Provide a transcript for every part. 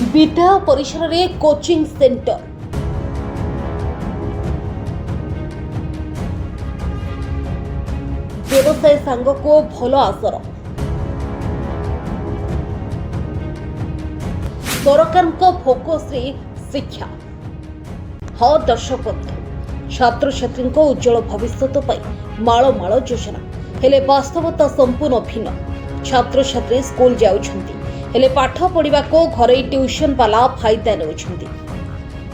विद्या परिसर में coaching centre व्यवसाय सांग को भल आसर सरकार फोकस रे शिक्षा हाँ दर्शक बंधु छात्र छात्री उज्जवल भविष्य माल माल योजना हेले वास्तवता संपूर्ण भिन्न छात्र छात्री स्कूल जाउछंती हेले पाठ पढ़ा को घरे ट्यूशन वाला फायदा नेउछंती।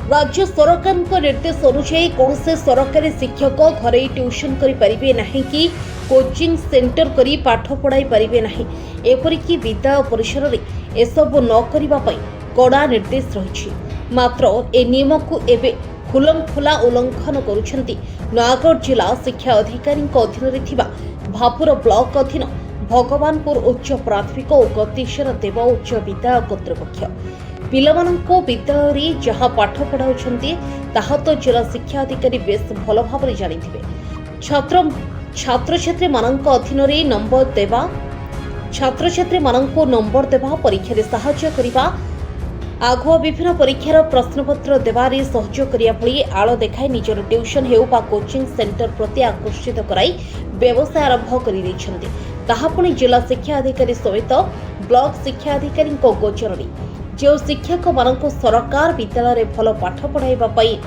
राज्य सरकार निर्देश अनुसार कौन से सरकारी शिक्षक घरे ट्यूशन करें नहीं कि कोचिंग सेंटर करी पाठ पढ़ाई पारे नहीं एपरिक विद्या परिसर में एसबू न करने कड़ा निर्देश रही मात्र ए नियम को एवं खुलमखुला उल्लंघन करुछंती नयागढ़ जिला शिक्षा अधिकारी अधीन भापुर ब्लॉक अधीन भगवानपुर उच्च प्राथमिक और गतिश्वर देव उच्च विद्यालय कर्तृपक्ष पिलामानंको विद्यालय जहाँ पाठ पढ़ाउछंती ताहा तो जिला शिक्षा अधिकारी बेस भल भाव जानिथिबे। छात्र छात्री मानक अधीन नंबर देवा छात्र छात्री मानक नंबर देवा परीक्षा साहाय्य करिबा आगुआ विभिन्न परीक्षार प्रश्नपत्र देवारे सहयोग करिया भली आळ देखाई निजर ट्यूशन हेउ बा कोचिंग सेंटर प्रति आकर्षित कराई व्यवसाय आरंभ करि दैछंती ताहा पुणी जिला शिक्षा अधिकारी सहित ब्लॉक शिक्षा अधिकारी गोचर जो शिक्षक मानक सरकार विद्यालय भल पाठ पढ़ाइबा पई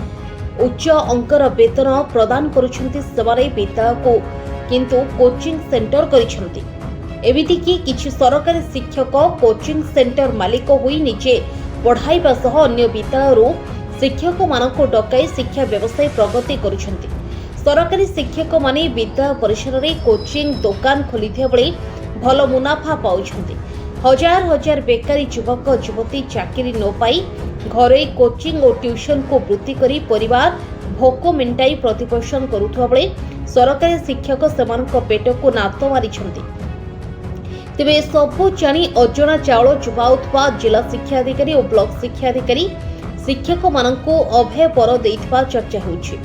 उच्च अंकर वेतन प्रदान करुछंती सेमारे विद्यालय को किंतु कोचिंग सेंटर करिछंती एमिति कि किछि सरकारी शिक्षक कोचिंग सेंटर मालिक होई निजे पढ़ाइबा सह अन्य विद्यालय शिक्षक मानक डकाई शिक्षा व्यवसाय प्रगति करुछंती। सरकारी शिक्षक माने विद्यालय परिसर में कोचिंग दुकान खोली बेले भल मुनाफा पाउछंती। हजार हजार बेकारी युवक युवती चाकरी न पाई घरे कोचिंग और ट्यूशन को वृत्ति करी परिवार भोक मेंटाई प्रतिपोषण करुवा बेले सरकारी शिक्षक सेमानक पेट को नात मारिछंती। तेबे सबु जानी अजना चाउल चुबाउथवा जिला शिक्षा अधिकारी और ब्लॉक शिक्षा अधिकारी शिक्षक मानक अभय पर देइथवा चर्चा होउछि।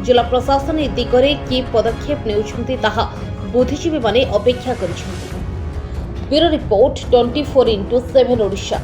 जिला प्रशासन ए दिगरे कि पदक्षेप नेउछंती ताहा बुद्धिजीवी माने अपेक्षा करिछंती। Bureau report 24x7 Odisha.